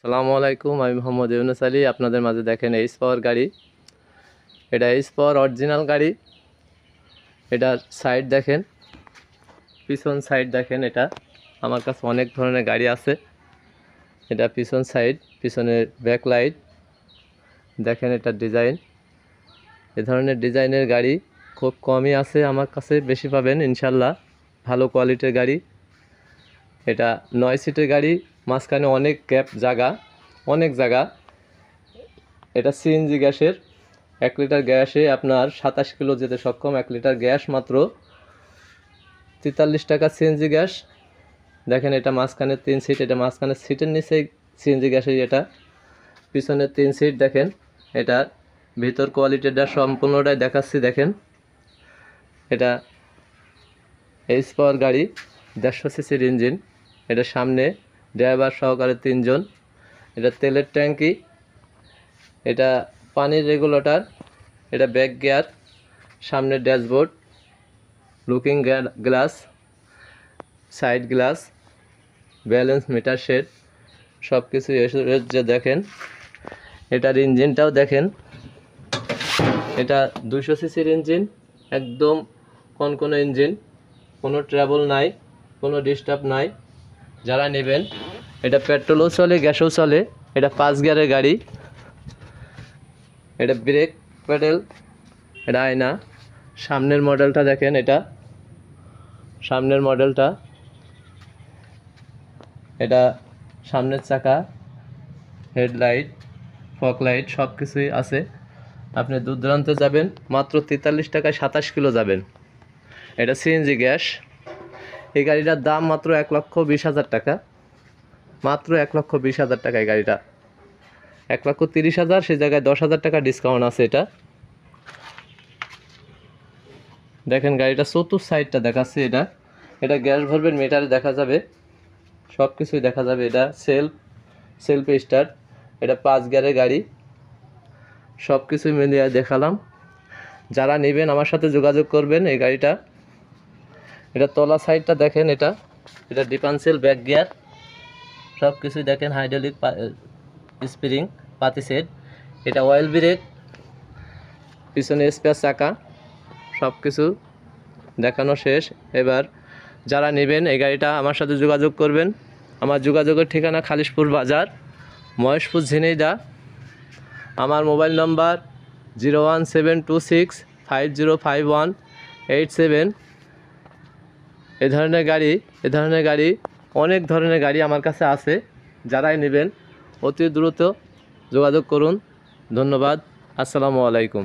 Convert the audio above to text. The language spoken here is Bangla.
আসসালামু আলাইকুম, আমি মোহাম্মদ ইউনুস আলী। আপনাদের মাঝে দেখেন এইচ পাওয়ার গাড়ি। এটা এইচ পাওয়ার অরিজিনাল গাড়ি। এটার সাইড দেখেন, পিছন সাইড দেখেন। এটা আমার কাছে অনেক ধরনের গাড়ি আছে। এটা পিছন সাইড, পিছনের ব্যাক লাইট দেখেন। এটা ডিজাইন, এ ধরনের ডিজাইনের গাড়ি খুব কমই আছে আমার কাছে, বেশি পাবেন ইনশাল্লাহ। ভালো কোয়ালিটির গাড়ি। এটা 9 সিটের গাড়ি, মাঝখানে অনেক গ্যাপ জায়গা, অনেক জায়গা। এটা সিএনজি গ্যাসের। 1 লিটার গ্যাসে আপনার 27 কিলো যেতে সক্ষম। 1 লিটার গ্যাস মাত্র 43 টাকা সিএনজি গ্যাস। দেখেন এটা মাঝখানে 3 সিট, এটা মাঝখানে সিটের নিচেই সিএনজি গ্যাসের। এটা পিছনে 3 সিট দেখেন। এটা ভিতর কোয়ালিটিটা সম্পূর্ণটাই দেখাচ্ছি দেখেন। এটা এইচ পাওয়ার গাড়ি, 150 সিসির ইঞ্জিন। এটা সামনে ড্রাইভার সহকারে 3 জন। এটা তেলের ট্যাঙ্কি, এটা পানির রেগুলেটর, এটা ব্যাক গিয়ার, সামনে dashboard, looking glass, side glass, balance meter shade, সব কিছু যে দেখেন। এটার ইঞ্জিনটাও দেখেন। এটা 200 সিসির ইঞ্জিন, একদম কনকনে ইঞ্জিন, কোনো ট্রাবল নাই, কোনো ডিস্টার্ব নাই। যারা নেবেন, এটা পেট্রোলও চলে, গ্যাসও চলে। এটা 5 গিয়ারের গাড়ি। এটা ব্রেক প্যাডেল, এটা আয়না। সামনের মডেলটা দেখেন। এটা সামনের মডেলটা, এটা সামনের চাকা, হেডলাইট, ফগ লাইট, সব কিছুই আছে। আপনি দূর দূরান্তে যাবেন, মাত্র 43 টাকায় 27 কিলো যাবেন। এটা সিএনজি গ্যাস। এই গাড়িটার দাম মাত্র 1,20,000 টাকা। মাত্র 1,20,000 টাকা এই গাড়িটা। 1,30,000, সেই জায়গায় 10,000 টাকা ডিসকাউন্ট আছে। এটা দেখেন গাড়িটা চতুর্থ সাইডটা দেখাচ্ছে। এটা গ্যাস ভরবেন মিটারে দেখা যাবে, সব কিছুই দেখা যাবে। এটা সেলফ স্টার্ট। এটা 5 গিয়ারের গাড়ি। সব কিছুই মিলিয়ে দেখালাম। যারা নেবেন আমার সাথে যোগাযোগ করবেন। এই গাড়িটা, এটা তলা সাইডটা দেখেন। এটা ডিফারেন্সিয়াল ব্যাক গিয়ার, সব কিছুই দেখেন। হাইড্রোলিক স্প্রিং, পাতি সেট। এটা অয়েল ব্রেক, পিছনে স্পেয়ার চাকা, সব কিছু দেখানো শেষ। এবার যারা নেবেন এই গাড়িটা আমার সাথে যোগাযোগ করবেন। আমার যোগাযোগের ঠিকানা খালিশপুর বাজার, মহেশপুর, ঝিনাইদহ। আমার মোবাইল নম্বর 01726505187। এ ধরনের গাড়ি অনেক ধরনের গাড়ি আমার কাছে আছে। যারাই নেবেন অতি দ্রুত যোগাযোগ করুন। ধন্যবাদ। আসসালামু আলাইকুম।